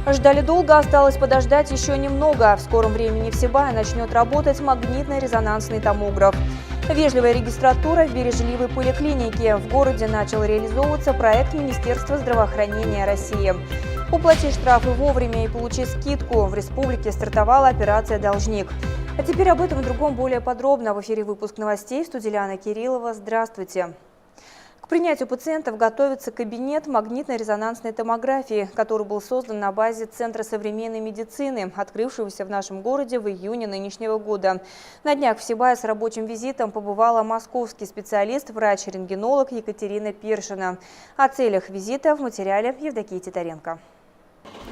Ждали долго, осталось подождать еще немного. В скором времени в Сибае начнет работать магнитно-резонансный томограф. Вежливая регистратура в бережливой поликлинике. В городе начал реализовываться проект Министерства здравоохранения России. Уплати штрафы вовремя и получи скидку. В республике стартовала операция «Должник». А теперь об этом и другом более подробно. В эфире выпуск новостей. В студии Лиана Кириллова. Здравствуйте. К принятию пациентов готовится кабинет магнитно-резонансной томографии, который был создан на базе Центра современной медицины, открывшегося в нашем городе в июне нынешнего года. На днях в Сибае с рабочим визитом побывала московский специалист, врач-рентгенолог Екатерина Першина. О целях визита в материале Евдокии Титаренко.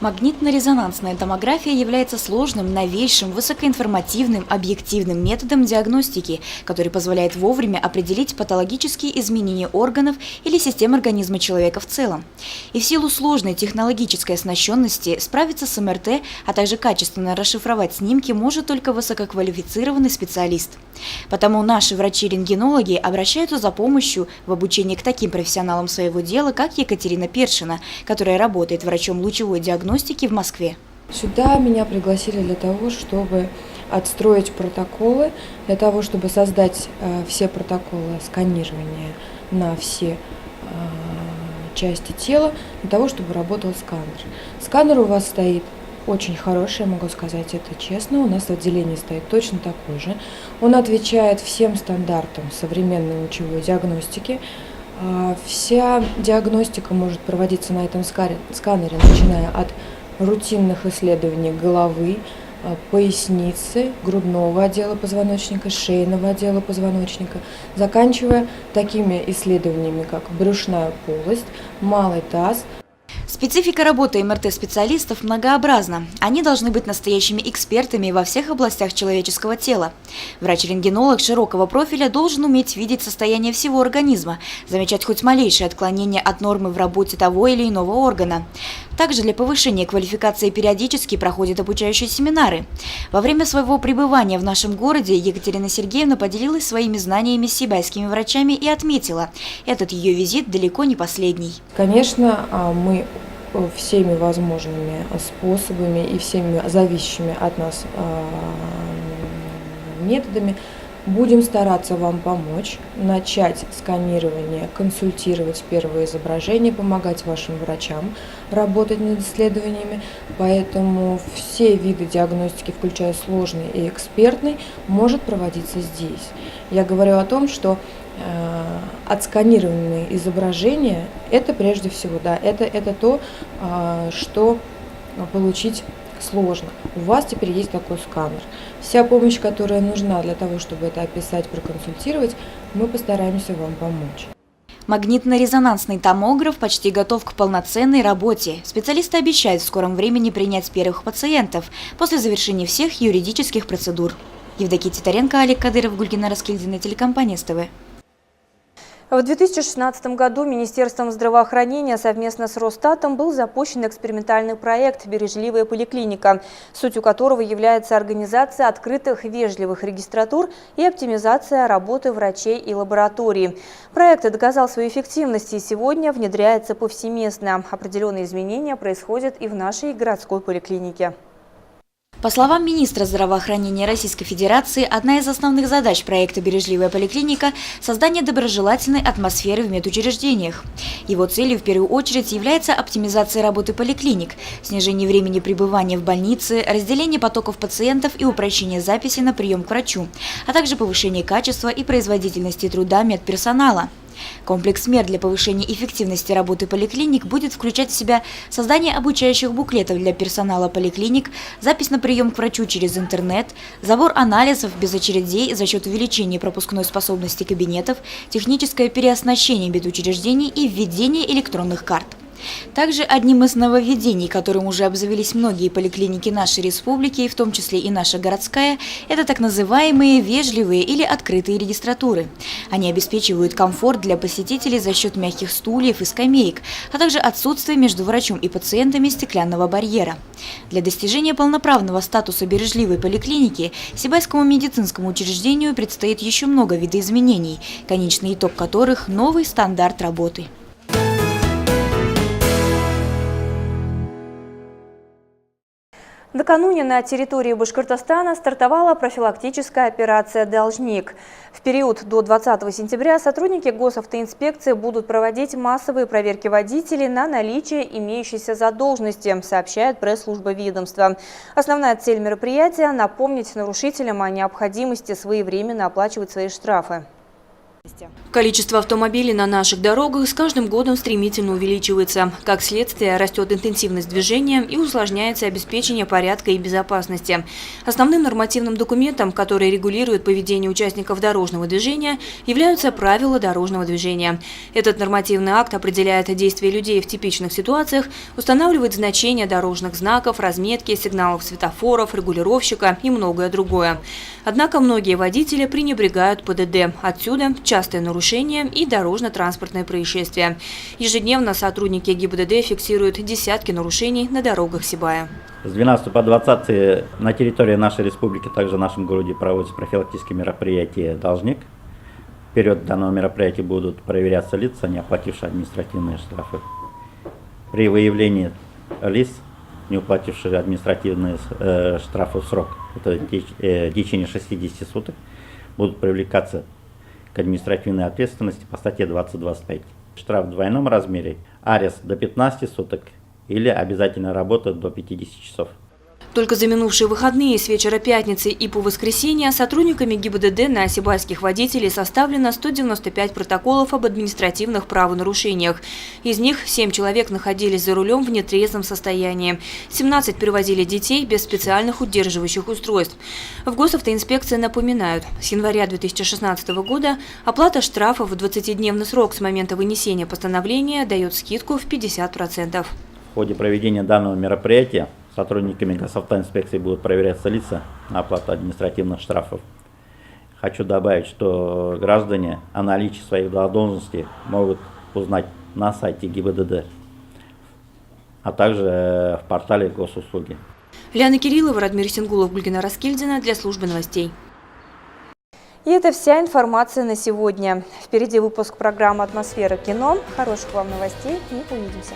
Магнитно-резонансная томография является сложным, новейшим, высокоинформативным, объективным методом диагностики, который позволяет вовремя определить патологические изменения органов или систем организма человека в целом. И в силу сложной технологической оснащенности справиться с МРТ, а также качественно расшифровать снимки может только высококвалифицированный специалист. Потому наши врачи-рентгенологи обращаются за помощью в обучении к таким профессионалам своего дела, как Екатерина Першина, которая работает врачом лучевой диагностики в Москве. Сюда меня пригласили для того, чтобы отстроить протоколы, для того, чтобы создать все протоколы сканирования на все части тела, для того, чтобы работал сканер. Сканер у вас стоит очень хороший, я могу сказать это честно. У нас в отделении стоит точно такой же. Он отвечает всем стандартам современной лучевой диагностики. Вся диагностика может проводиться на этом сканере, начиная от рутинных исследований головы, поясницы, грудного отдела позвоночника, шейного отдела позвоночника, заканчивая такими исследованиями, как брюшная полость, малый таз. Специфика работы МРТ-специалистов многообразна. Они должны быть настоящими экспертами во всех областях человеческого тела. Врач-рентгенолог широкого профиля должен уметь видеть состояние всего организма, замечать хоть малейшее отклонение от нормы в работе того или иного органа. Также для повышения квалификации периодически проходят обучающие семинары. Во время своего пребывания в нашем городе Екатерина Сергеевна поделилась своими знаниями с сибайскими врачами и отметила, этот ее визит далеко не последний. Конечно, мы всеми возможными способами и всеми зависящими от нас методами будем стараться вам помочь, начать сканирование, консультировать первые изображения, помогать вашим врачам работать над исследованиями. Поэтому все виды диагностики, включая сложный и экспертный, может проводиться здесь. Я говорю о том, что отсканированные изображения – это прежде всего, да, это то, что получить сложно. У вас теперь есть такой сканер. Вся помощь, которая нужна для того, чтобы это описать, проконсультировать, мы постараемся вам помочь. Магнитно-резонансный томограф почти готов к полноценной работе. Специалисты обещают в скором времени принять первых пациентов после завершения всех юридических процедур. Евдокия Титаренко, Олег Кадыров, Гульгина Раскильдина, телекомпания СТВ. В 2016 году Министерством здравоохранения совместно с Росстатом был запущен экспериментальный проект «Бережливая поликлиника», сутью которого является организация открытых вежливых регистратур и оптимизация работы врачей и лабораторий. Проект доказал свою эффективность и сегодня внедряется повсеместно. Определенные изменения происходят и в нашей городской поликлинике. По словам министра здравоохранения Российской Федерации, одна из основных задач проекта «Бережливая поликлиника» – создание доброжелательной атмосферы в медучреждениях. Его целью в первую очередь является оптимизация работы поликлиник, снижение времени пребывания в больнице, разделение потоков пациентов и упрощение записи на прием к врачу, а также повышение качества и производительности труда медперсонала. Комплекс мер для повышения эффективности работы поликлиник будет включать в себя создание обучающих буклетов для персонала поликлиник, запись на прием к врачу через интернет, забор анализов без очередей за счет увеличения пропускной способности кабинетов, техническое переоснащение медучреждений и введение электронных карт. Также одним из нововведений, которым уже обзавелись многие поликлиники нашей республики, в том числе и наша городская, это так называемые вежливые или открытые регистратуры. Они обеспечивают комфорт для посетителей за счет мягких стульев и скамеек, а также отсутствие между врачом и пациентами стеклянного барьера. Для достижения полноправного статуса бережливой поликлиники Сибайскому медицинскому учреждению предстоит еще много видоизменений, конечный итог которых – новый стандарт работы. Накануне на территории Башкортостана стартовала профилактическая операция «Должник». В период до 20 сентября сотрудники госавтоинспекции будут проводить массовые проверки водителей на наличие имеющейся задолженности, сообщает пресс-служба ведомства. Основная цель мероприятия – напомнить нарушителям о необходимости своевременно оплачивать свои штрафы. Количество автомобилей на наших дорогах с каждым годом стремительно увеличивается. Как следствие, растет интенсивность движения и усложняется обеспечение порядка и безопасности. Основным нормативным документом, который регулирует поведение участников дорожного движения, являются правила дорожного движения. Этот нормативный акт определяет действия людей в типичных ситуациях, устанавливает значения дорожных знаков, разметки, сигналов светофоров, регулировщика и многое другое. Однако многие водители пренебрегают ПДД. Отсюда частые нарушения и дорожно-транспортные происшествия. Ежедневно сотрудники ГИБДД фиксируют десятки нарушений на дорогах Сибая. С 12 по 20 на территории нашей республики, также в нашем городе, проводятся профилактические мероприятия «Должник». В период данного мероприятия будут проверяться лица, не оплатившие административные штрафы. При выявлении лиц, не уплативших административные штрафы в срок, это в течение 60 суток, будут привлекаться к административной ответственности по статье 20.25. Штраф в двойном размере, арест до 15 суток или обязательная работа до 50 часов. Только за минувшие выходные с вечера пятницы и по воскресенье сотрудниками ГИБДД на сибайских водителей составлено 195 протоколов об административных правонарушениях. Из них 7 человек находились за рулем в нетрезвом состоянии. 17 перевозили детей без специальных удерживающих устройств. В госавтоинспекции напоминают, с января 2016 года оплата штрафов в 20-дневный срок с момента вынесения постановления дает скидку в 50%. В ходе проведения данного мероприятия сотрудниками госавтоинспекции будут проверяться лица на оплату административных штрафов. Хочу добавить, что граждане о наличии своих задолженностей могут узнать на сайте ГИБДД, а также в портале госуслуги. Лиана Кириллова, Радмир Сингулов, Гульгина Раскильдина для службы новостей. И это вся информация на сегодня. Впереди выпуск программы «Атмосфера кино». Хороших вам новостей и увидимся.